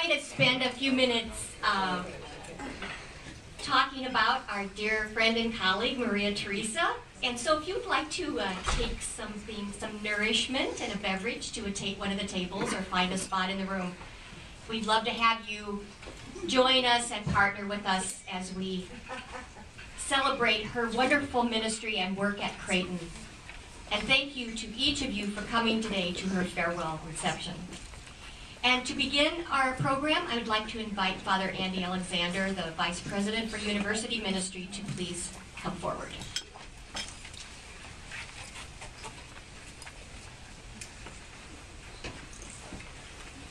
going to spend a few minutes talking about our dear friend and colleague, Maria Teresa. And so if you'd like to take some nourishment and a beverage to one of the tables or find a spot in the room, we'd love to have you join us and partner with us as we celebrate her wonderful ministry and work at Creighton. And thank you to each of you for coming today to her farewell reception. And to begin our program, I would like to invite Father Andy Alexander, the Vice President for University Ministry, to please come forward.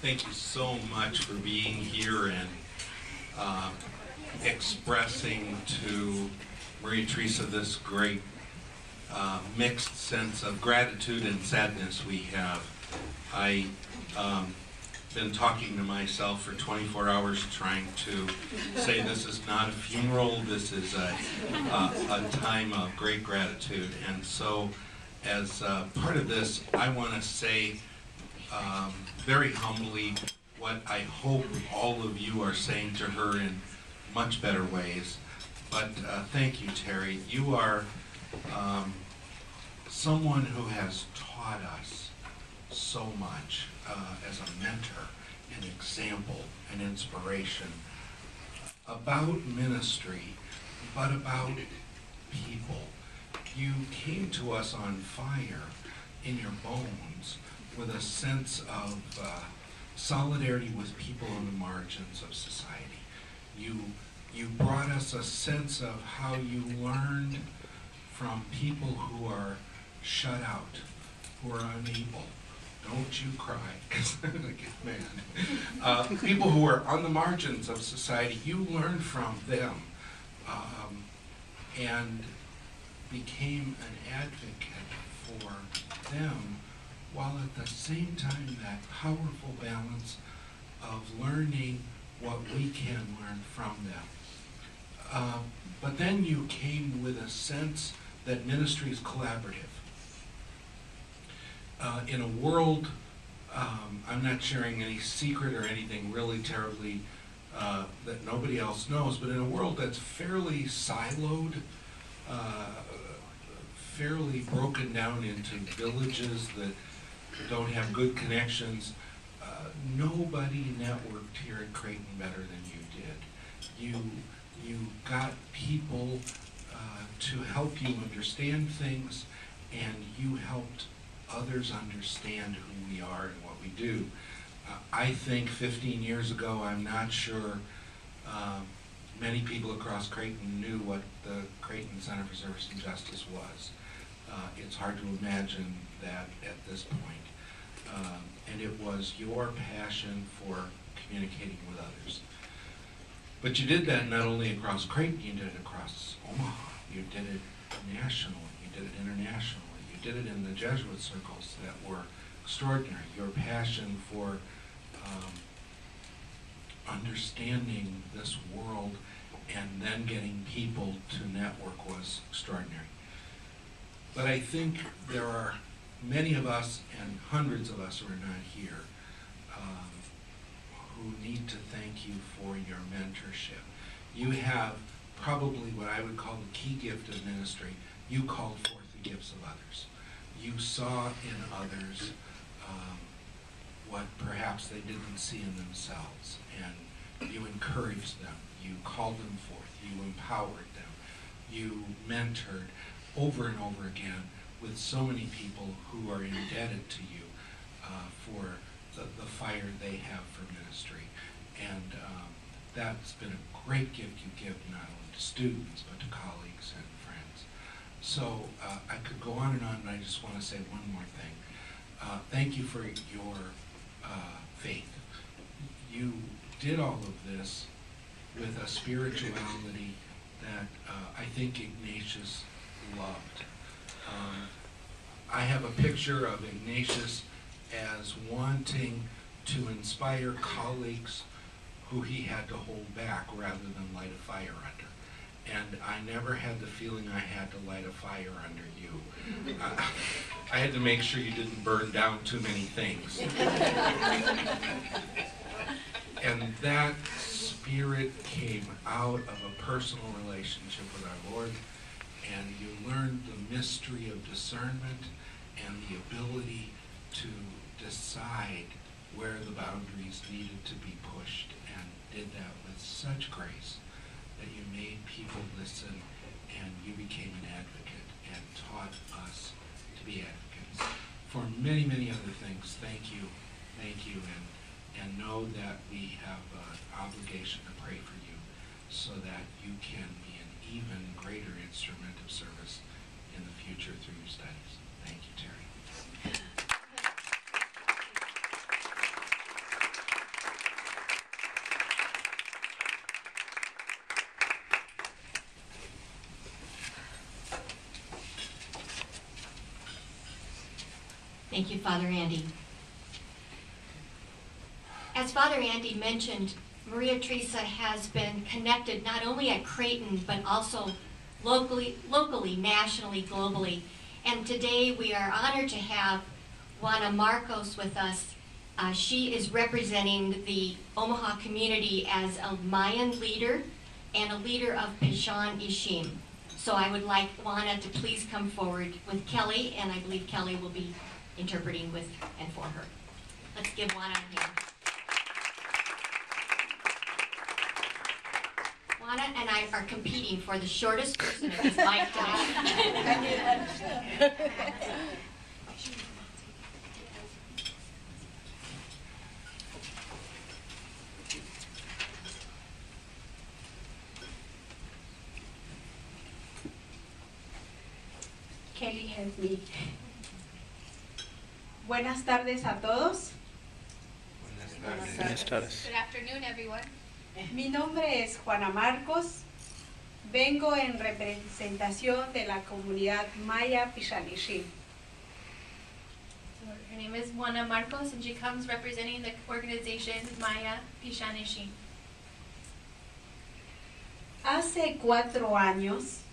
Thank you so much for being here and expressing to Maria Teresa this great mixed sense of gratitude and sadness we have. I've been talking to myself for 24 hours trying to say this is not a funeral, this is a time of great gratitude. And so as part of this, I want to say very humbly what I hope all of you are saying to her in much better ways. But thank you, Terry. You are someone who has taught us so much as a mentor, an example, an inspiration about ministry, but about people. You came to us on fire in your bones with a sense of solidarity with people on the margins of society. You brought us a sense of how you learned from people who are shut out, who are unable. Don't you cry, because I'm going to get mad. People who are on the margins of society, you learned from them and became an advocate for them, while at the same time that powerful balance of learning what we can learn from them. But then you came with a sense that ministry is collaborative. In a world, I'm not sharing any secret or anything really terribly that nobody else knows, but in a world that's fairly siloed, fairly broken down into villages that don't have good connections, nobody networked here at Creighton better than you did. You got people to help you understand things, and you helped others understand who we are and what we do. I think 15 years ago, I'm not sure many people across Creighton knew what the Creighton Center for Service and Justice was. It's hard to imagine that at this point. And it was your passion for communicating with others. But you did that not only across Creighton, you did it across Omaha. You did it nationally, you did it internationally. You did it in the Jesuit circles that were extraordinary. Your passion for understanding this world and then getting people to network was extraordinary. But I think there are many of us, and hundreds of us who are not here, who need to thank you for your mentorship. You have probably what I would call the key gift of ministry. You called forth the gifts of others. You saw in others what perhaps they didn't see in themselves, and you encouraged them. You called them forth. You empowered them. You mentored over and over again with so many people who are indebted to you for the fire they have for ministry. And that's been a great gift you give not only to students, but to colleagues and friends. So I could go on, and I just want to say one more thing. Thank you for your faith. You did all of this with a spirituality that I think Ignatius loved. I have a picture of Ignatius as wanting to inspire colleagues who he had to hold back rather than light a fire under. And I never had the feeling I had to light a fire under you. I had to make sure you didn't burn down too many things. And that spirit came out of a personal relationship with our Lord, and you learned the mystery of discernment and the ability to decide where the boundaries needed to be pushed, and did that with such grace that you made people listen, and you became an advocate and taught us to be advocates. For many, many other things, thank you, and know that we have an obligation to pray for you so that you can be an even greater instrument of service in the future through your studies. Thank you, Terry. Thank you, Father Andy. As Father Andy mentioned, Maria Teresa has been connected not only at Creighton, but also locally, nationally, globally. And today we are honored to have Juana Marcos with us. She is representing the Omaha community as a Mayan leader and a leader of Pishan Ishim. So I would like Juana to please come forward with Kelly, and I believe Kelly will be interpreting with and for her. Let's give Juana a hand. Juana and I are competing for the shortest person at this mic today. Kelly help me. Buenas tardes a todos. Buenas tardes. Good afternoon, everyone. Mi nombre es Juana Marcos. Vengo en representación de la comunidad Maya Pishanishim. Her name is Juana Marcos, and she comes representing the organization Maya Pishanishim. Hace 4 años,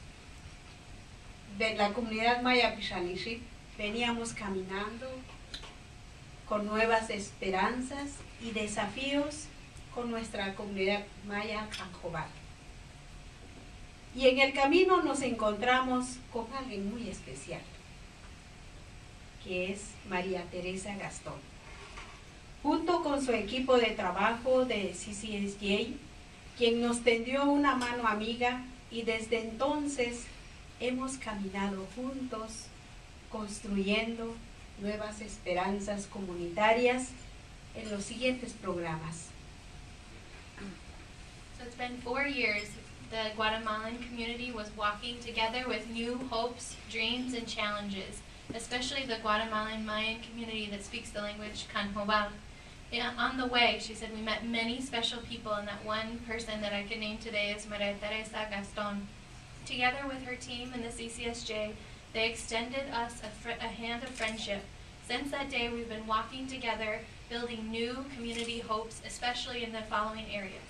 de la comunidad Maya Pishanishim, veníamos caminando con nuevas esperanzas y desafíos con nuestra comunidad Maya Canjobal. Y en el camino nos encontramos con alguien muy especial, que es María Teresa Gastón. Junto con su equipo de trabajo de CCSJ, quien nos tendió una mano amiga, y desde entonces hemos caminado juntos, construyendo nuevas esperanzas comunitarias en los siguientes programas. So it's been 4 years the Guatemalan community was walking together with new hopes, dreams, and challenges, especially the Guatemalan Mayan community that speaks the language Canjobal. On the way, she said, we met many special people, and that one person that I can name today is Maria Teresa Gaston. Together with her team in the CCSJ, they extended us a hand of friendship. Since that day, we've been walking together, building new community hopes, especially in the following areas.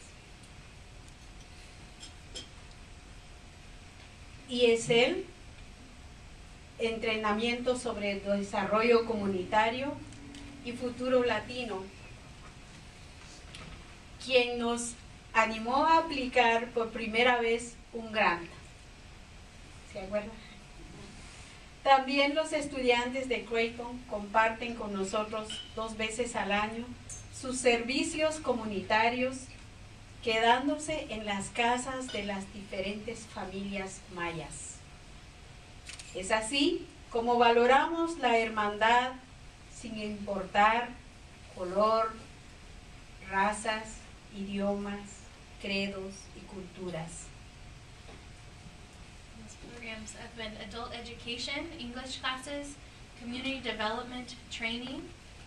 ESL, entrenamiento sobre desarrollo comunitario y futuro latino, quien nos animó a aplicar por primera vez un grant. ¿Se acuerdan? También los estudiantes de Creighton comparten con nosotros 2 veces al año sus servicios comunitarios, quedándose en las casas de las diferentes familias mayas. Es así como valoramos la hermandad sin importar color, razas, idiomas, credos y culturas. These programs have been adult education, English classes, community development training,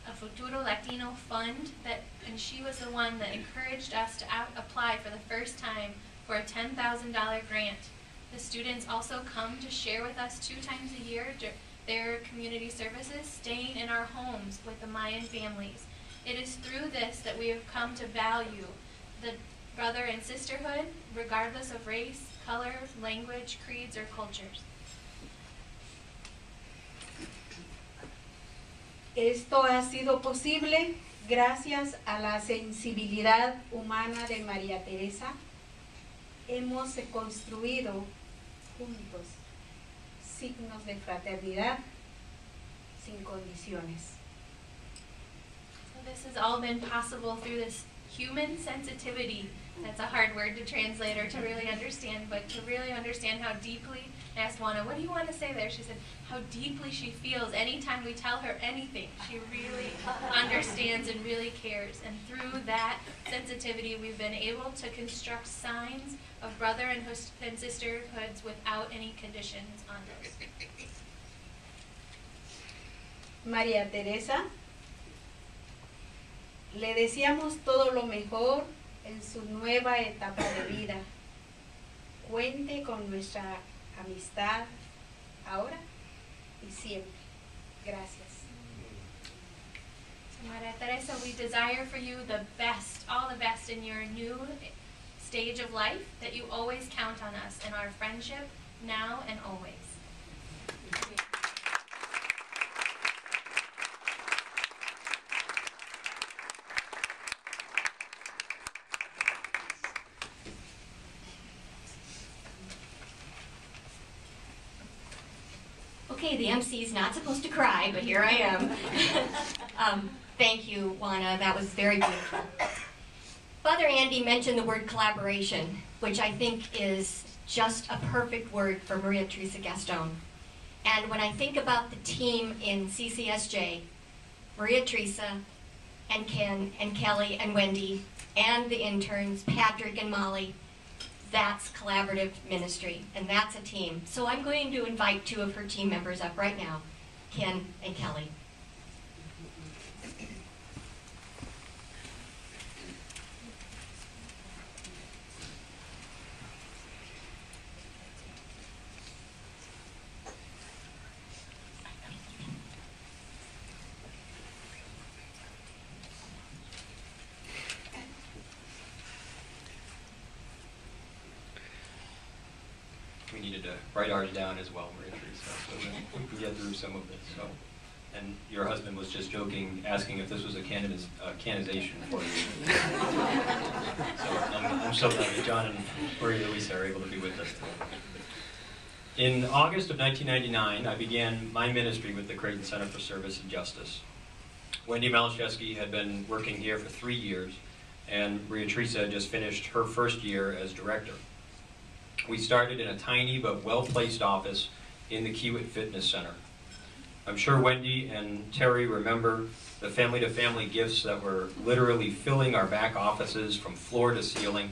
a Futuro Latino fund, and she was the one that encouraged us to apply for the first time for a $10,000 grant. The students also come to share with us 2 times a year their community services, staying in our homes with the Mayan families. It is through this that we have come to value the brother and sisterhood, regardless of race, color, language, creeds, or cultures. Esto ha sido posible Gracias a la sensibilidad humana de María Teresa, hemos construido juntos signos de fraternidad sin condiciones. So this has all been possible through this human sensitivity. That's a hard word to translate or to really understand, but to really understand how deeply, I asked Juana, what do you want to say there? She said, how deeply she feels anytime we tell her anything. She really understands and really cares. And through that sensitivity, we've been able to construct signs of brother and sisterhoods without any conditions on those. María Teresa, le deseamos todo lo mejor en su nueva etapa de vida. Cuente con nuestra amistad ahora y siempre. Gracias. Maria Teresa, we desire for you the best, all the best in your new stage of life, that you always count on us in our friendship, now and always. Okay, the MC's not supposed to cry, but here I am. Thank you, Juana. That was very beautiful. Father Andy mentioned the word collaboration, which I think is just a perfect word for Maria Teresa Gaston. And when I think about the team in CCSJ, Maria Teresa and Ken and Kelly and Wendy and the interns, Patrick and Molly, that's collaborative ministry, and that's a team. So I'm going to invite two of her team members up right now, Ken and Kelly. We needed to write ours down as well, Maria Teresa, so that we can get through some of this. So, and your husband was just joking, asking if this was a canonization for you. So I'm so glad that John and Maria Luisa are able to be with us today. In August of 1999, I began my ministry with the Creighton Center for Service and Justice. Wendy Malashevsky had been working here for 3 years, and Maria Teresa had just finished her first year as director. We started in a tiny but well-placed office in the Kiewit Fitness Center. I'm sure Wendy and Terry remember the family-to-family gifts that were literally filling our back offices from floor to ceiling,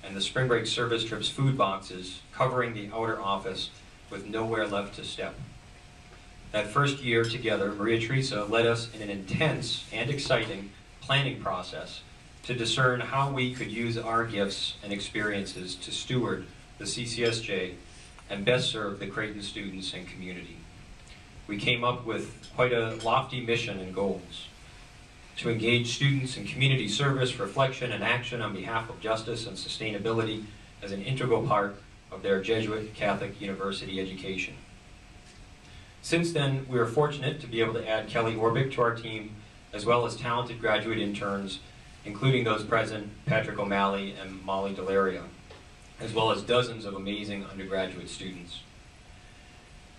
and the spring break service trips food boxes covering the outer office with nowhere left to step. That first year together, Maria Teresa led us in an intense and exciting planning process to discern how we could use our gifts and experiences to steward the CCSJ and best serve the Creighton students and community. We came up with quite a lofty mission and goals: to engage students in community service, reflection, and action on behalf of justice and sustainability as an integral part of their Jesuit Catholic University education. Since then, we are fortunate to be able to add Kelly Orbick to our team, as well as talented graduate interns, including those present, Patrick O'Malley and Molly Delaria, as well as dozens of amazing undergraduate students.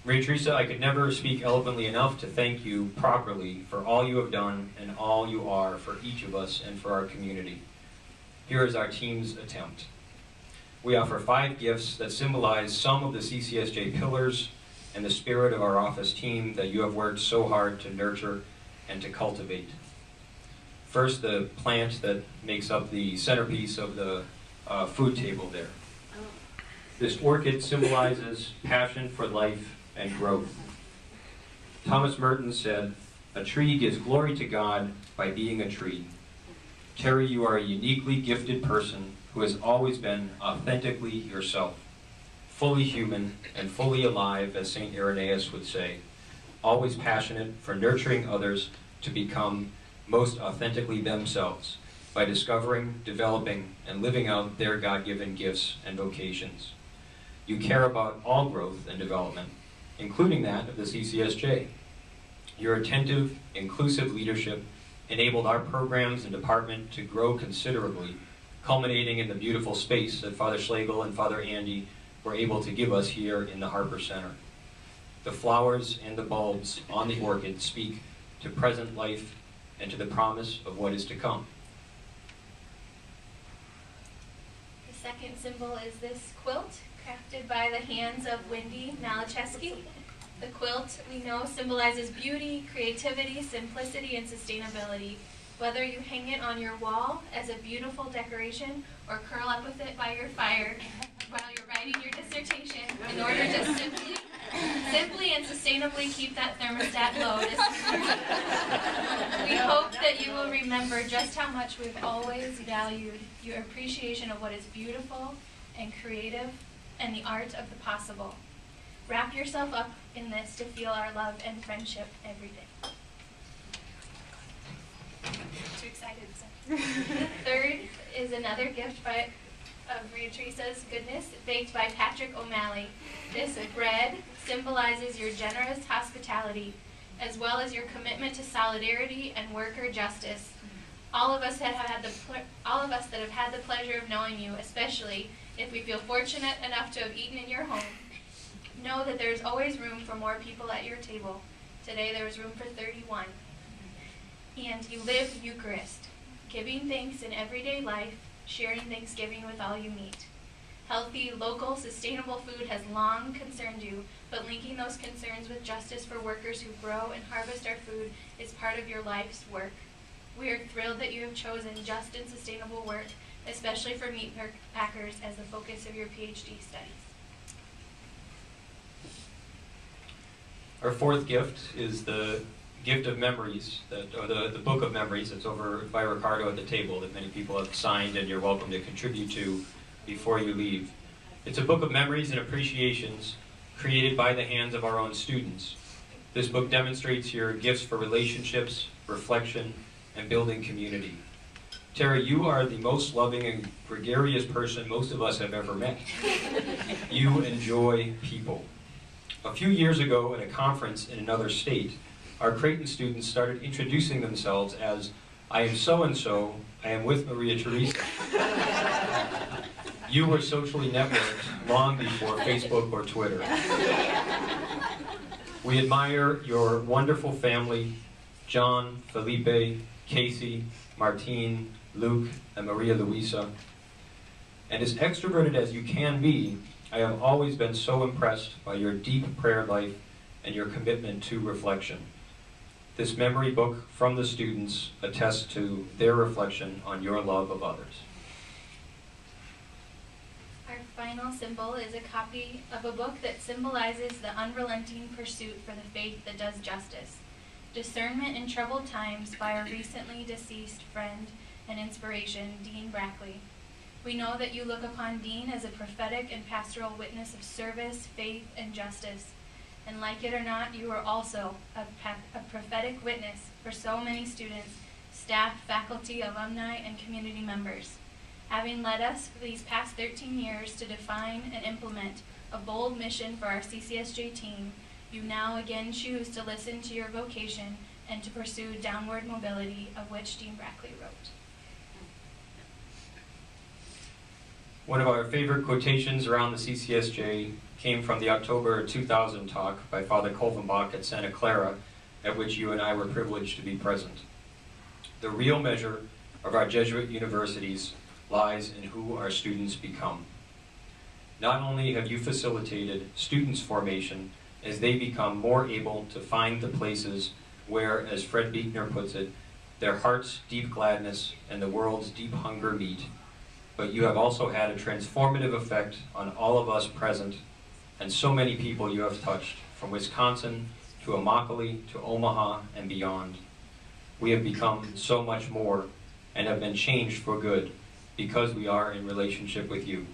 Maria Teresa, I could never speak eloquently enough to thank you properly for all you have done and all you are for each of us and for our community. Here is our team's attempt. We offer 5 gifts that symbolize some of the CCSJ pillars and the spirit of our office team that you have worked so hard to nurture and to cultivate. First, the plant that makes up the centerpiece of the food table there. This orchid symbolizes passion for life and growth. Thomas Merton said, "A tree gives glory to God by being a tree." Terry, you are a uniquely gifted person who has always been authentically yourself, fully human and fully alive, as St. Irenaeus would say, always passionate for nurturing others to become most authentically themselves by discovering, developing, and living out their God-given gifts and vocations. You care about all growth and development, including that of the CCSJ. Your attentive, inclusive leadership enabled our programs and department to grow considerably, culminating in the beautiful space that Father Schlegel and Father Andy were able to give us here in the Harper Center. The flowers and the bulbs on the orchid speak to present life and to the promise of what is to come. The second symbol is this quilt, crafted by the hands of Wendy Malacheski. The quilt, we know, symbolizes beauty, creativity, simplicity, and sustainability. Whether you hang it on your wall as a beautiful decoration or curl up with it by your fire while you're writing your dissertation in order to simply and sustainably keep that thermostat low. We hope that you will remember just how much we've always valued your appreciation of what is beautiful and creative and the art of the possible. Wrap yourself up in this to feel our love and friendship every day. Too excited. So. The third is another gift of Maria Teresa's goodness, baked by Patrick O'Malley. This bread symbolizes your generous hospitality, as well as your commitment to solidarity and worker justice. All of us that have had the pleasure of knowing you, especially if we feel fortunate enough to have eaten in your home, know that there's always room for more people at your table. Today there was room for 31. And you live Eucharist, giving thanks in everyday life, sharing Thanksgiving with all you meet. Healthy, local, sustainable food has long concerned you, but linking those concerns with justice for workers who grow and harvest our food is part of your life's work. We are thrilled that you have chosen just and sustainable work, especially for meat packers, as the focus of your PhD studies. Our fourth gift is the gift of memories, or the book of memories that's over by Ricardo at the table that many people have signed and you're welcome to contribute to before you leave. It's a book of memories and appreciations created by the hands of our own students. This book demonstrates your gifts for relationships, reflection, and building community. Tara, you are the most loving and gregarious person most of us have ever met. You enjoy people. A few years ago at a conference in another state, our Creighton students started introducing themselves as, "I am so-and-so, I am with Maria Teresa." You were socially networked long before Facebook or Twitter. We admire your wonderful family, John, Felipe, Casey, Martine, Luke, and Maria Luisa. And as extroverted as you can be, I have always been so impressed by your deep prayer life and your commitment to reflection. This memory book from the students attests to their reflection on your love of others. Our final symbol is a copy of a book that symbolizes the unrelenting pursuit for the faith that does justice. Discernment in Troubled Times by our recently deceased friend and inspiration, Dean Brackley. We know that you look upon Dean as a prophetic and pastoral witness of service, faith, and justice. And like it or not, you are also a prophetic witness for so many students, staff, faculty, alumni, and community members. Having led us for these past 13 years to define and implement a bold mission for our CCSJ team, you now again choose to listen to your vocation and to pursue downward mobility, of which Dean Brackley wrote. One of our favorite quotations around the CCSJ came from the October 2000 talk by Father Kolvenbach at Santa Clara, at which you and I were privileged to be present. The real measure of our Jesuit universities lies in who our students become. Not only have you facilitated students' formation as they become more able to find the places where, as Fred Buechner puts it, their heart's deep gladness and the world's deep hunger meet, but you have also had a transformative effect on all of us present and so many people you have touched, from Wisconsin to Immokalee to Omaha and beyond. We have become so much more and have been changed for good because we are in relationship with you.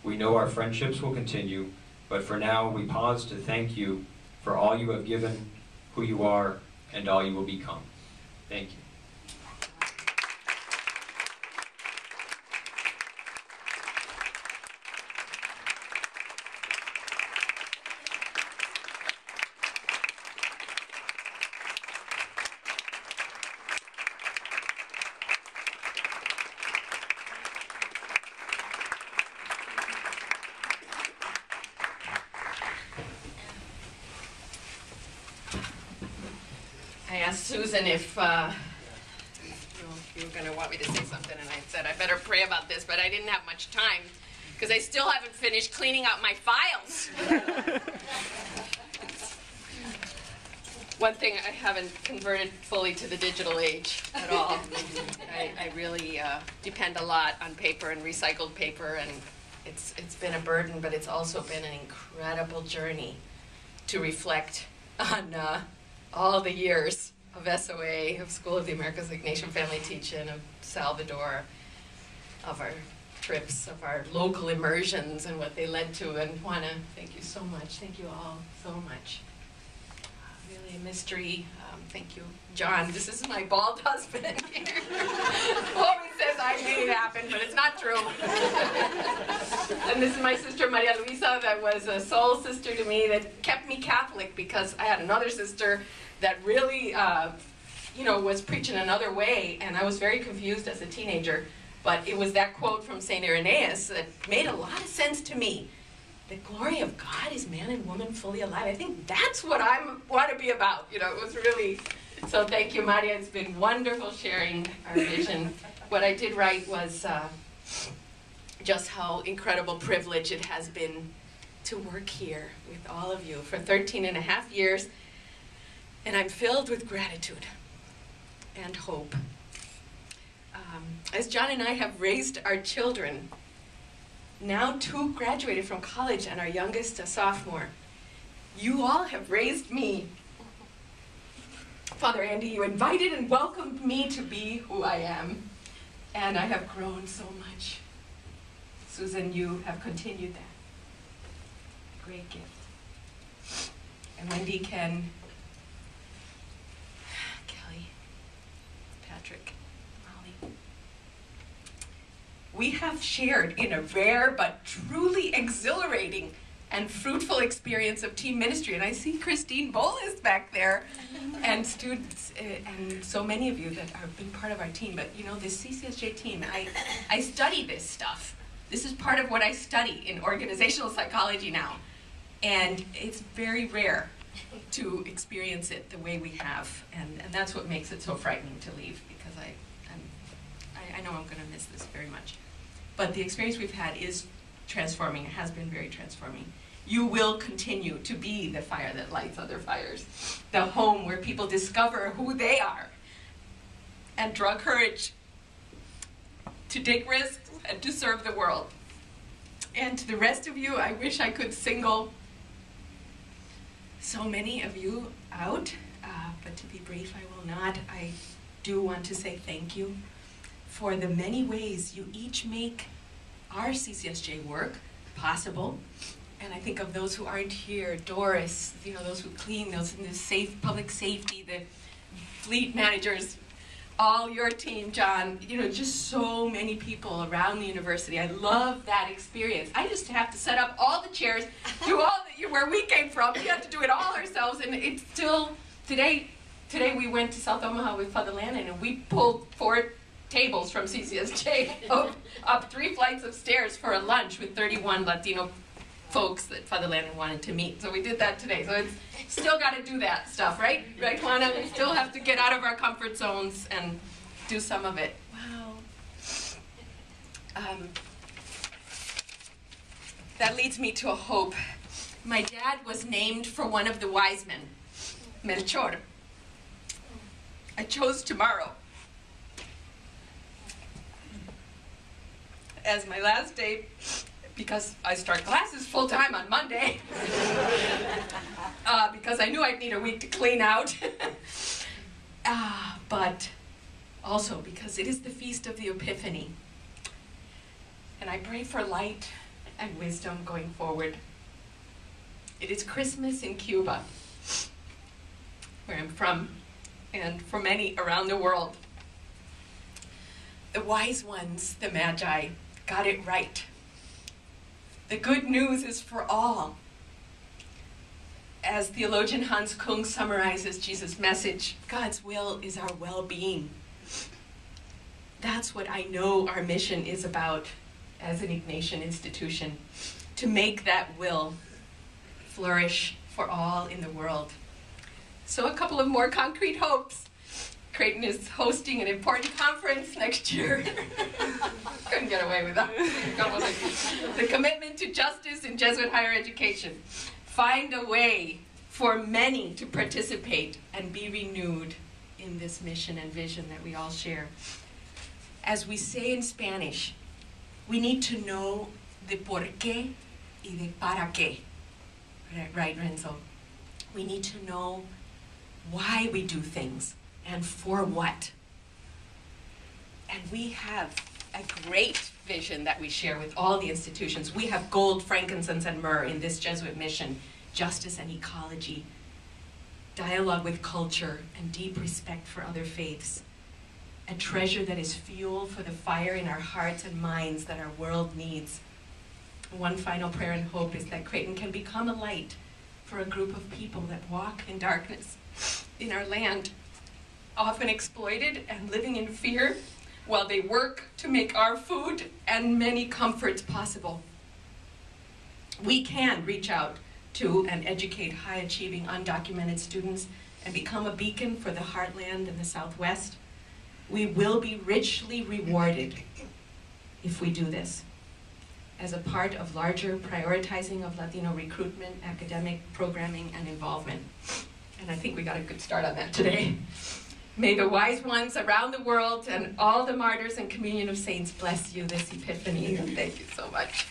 We know our friendships will continue, but for now we pause to thank you for all you have given, who you are, and all you will become. Thank you. I asked Susan if you were going to want me to say something, and I said I better pray about this, but I didn't have much time because I still haven't finished cleaning out my files. One thing, I haven't converted fully to the digital age at all. I really depend a lot on paper and recycled paper, and it's been a burden, but it's also been an incredible journey to reflect on all the years of SOA, of School of the Americas, Ignatian Family Teaching, of Salvador, of our trips, of our local immersions and what they led to, and want to thank you so much. Thank you all so much. Really a mystery. Thank you, John. This is my bald husband here. Always says I made it happen, but it's not true. And this is my sister Maria Luisa, that was a soul sister to me, that kept me Catholic because I had another sister that really, was preaching another way, and I was very confused as a teenager. But it was that quote from St. Irenaeus that made a lot of sense to me. The glory of God is man and woman fully alive. I think that's what I want to be about. It was really, so thank you, Maria. It's been wonderful sharing our vision. What I did write was just how incredible privilege it has been to work here with all of you for 13 and a half years. And I'm filled with gratitude and hope. As John and I have raised our children, now 2 graduated from college and our youngest a sophomore, you all have raised me. Father Andy, you invited and welcomed me to be who I am, and I have grown so much. Susan, you have continued that. Great gift. And Wendy, Ken, Kelly, Patrick, Molly. We have shared in a rare but truly exhilarating and fruitful experience of team ministry. And I see Christine Bolles back there, and students, and so many of you that have been part of our team. But this CCSJ team, I study this stuff. This is part of what I study in organizational psychology now. And it's very rare to experience it the way we have. And that's what makes it so frightening to leave, because I know I'm going to miss this very much. But the experience we've had is transforming. It has been very transforming. You will continue to be the fire that lights other fires, the home where people discover who they are and draw courage to take risks and to serve the world. And to the rest of you, I wish I could single so many of you out, but to be brief, I will not. I do want to say thank you for the many ways you each make our CCSJ work possible. And I think of those who aren't here, Doris, those who clean, those in the public safety, the fleet managers, all your team, John, just so many people around the university. I love that experience. I just have to set up all the chairs, do all where we came from. We had to do it all ourselves, and it's still, today we went to South Omaha with Father Lannon, and we pulled 4 tables from CCSJ up 3 flights of stairs for a lunch with 31 Latino folks that Father Lannon wanted to meet. So we did that today. So it's still got to do that stuff, right? Right, Juana? We still have to get out of our comfort zones and do some of it. Wow. That leads me to a hope. My dad was named for one of the wise men, Melchor. I chose tomorrow as my last day, because I start classes full-time on Monday, because I knew I'd need a week to clean out, but also because it is the Feast of the Epiphany, and I pray for light and wisdom going forward. It is Christmas in Cuba, where I'm from, and for many around the world. The wise ones, the Magi, got it right. The good news is for all. As theologian Hans Kung summarizes Jesus' message, God's will is our well-being. That's what I know our mission is about as an Ignatian institution, to make that will flourish for all in the world. So a couple of more concrete hopes. Creighton is hosting an important conference next year. Couldn't get away with that. The commitment to justice in Jesuit higher education. Find a way for many to participate and be renewed in this mission and vision that we all share. As we say in Spanish, we need to know the por qué y the para qué. Right, Renzo? We need to know why we do things and for what. And we have a great vision that we share with all the institutions. We have gold, frankincense, and myrrh in this Jesuit mission: justice and ecology, dialogue with culture, and deep respect for other faiths. A treasure that is fuel for the fire in our hearts and minds that our world needs. One final prayer and hope is that Creighton can become a light for a group of people that walk in darkness in our land, often exploited and living in fear while they work to make our food and many comforts possible. We can reach out to and educate high-achieving, undocumented students and become a beacon for the heartland and the Southwest. We will be richly rewarded if we do this as a part of larger prioritizing of Latino recruitment, academic programming, and involvement. And I think we got a good start on that today. May the wise ones around the world and all the martyrs and communion of saints bless you this Epiphany. And thank you so much.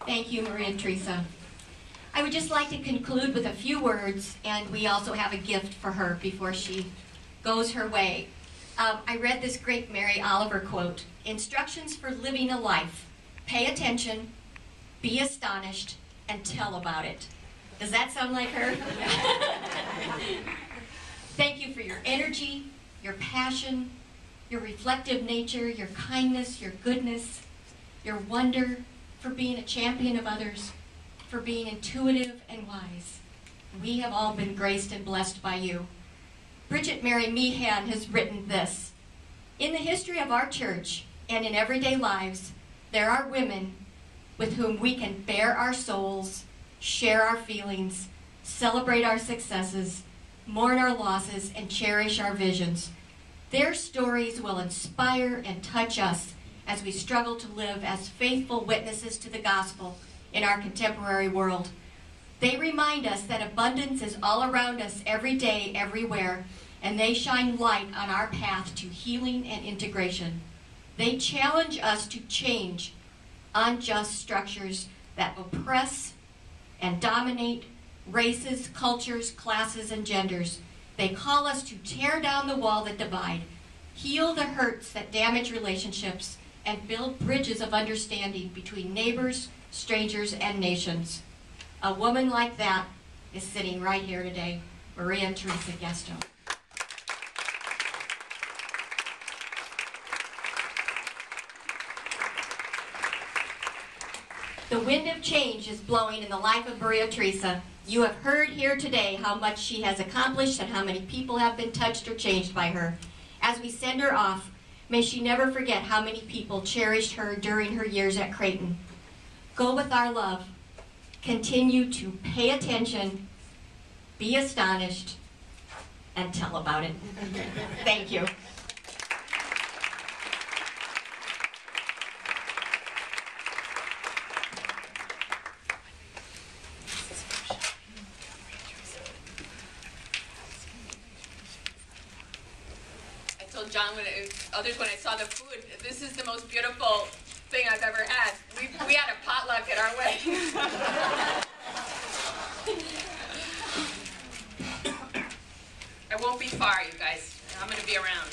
Thank you, Maria Teresa. I would just like to conclude with a few words, and we also have a gift for her before she goes her way. I read this great Mary Oliver quote: "Instructions for living a life. Pay attention, be astonished, and tell about it." Does that sound like her? Thank you for your energy, your passion, your reflective nature, your kindness, your goodness, your wonder, for being a champion of others, for being intuitive and wise. We have all been graced and blessed by you. Bridget Mary Meehan has written this: "In the history of our church and in everyday lives, there are women with whom we can bare our souls, share our feelings, celebrate our successes, mourn our losses, and cherish our visions. Their stories will inspire and touch us as we struggle to live as faithful witnesses to the gospel in our contemporary world. They remind us that abundance is all around us every day, everywhere, and they shine light on our path to healing and integration. They challenge us to change unjust structures that oppress and dominate races, cultures, classes, and genders. They call us to tear down the wall that divide, heal the hurts that damage relationships, and build bridges of understanding between neighbors, strangers, and nations. A woman like that is sitting right here today, Maria Teresa Gesto." The wind of change is blowing in the life of Maria Teresa. You have heard here today how much she has accomplished and how many people have been touched or changed by her. As we send her off, may she never forget how many people cherished her during her years at Creighton. Go with our love. Continue to pay attention, be astonished, and tell about it. Thank you. I told John others when I saw the food, this is the most beautiful thing I've ever had. We had a potluck at our wedding. I won't be far, you guys. I'm going to be around.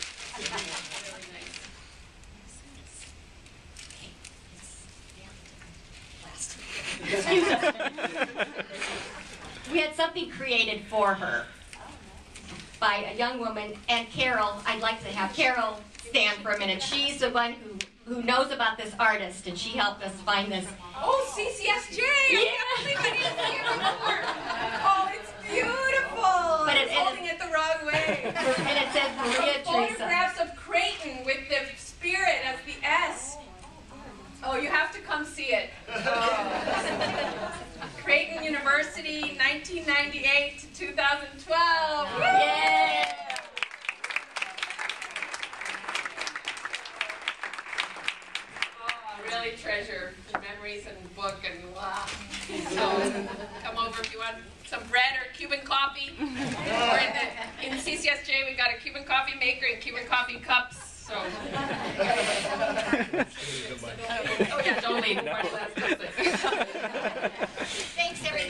We had something created for her by a young woman, and Carol, I'd like to have Carol stand for a minute. She's the one who knows about this artist, and she helped us find this. Oh, CCSJ! Yeah. I can't believe I didn't see it before. Oh, it's beautiful. But I was holding it the wrong way. And it says Maria Teresa. Photographs of Creighton with the spirit as the S. Oh, you have to come see it. Oh. Creighton University, 1998 to 2012. Yay! Really treasure the memories and the book and wow. So come over if you want some bread or Cuban coffee. Or in CCSJ we've got a Cuban coffee maker and Cuban coffee cups. So. Oh yeah, don't leave. Thanks everyone.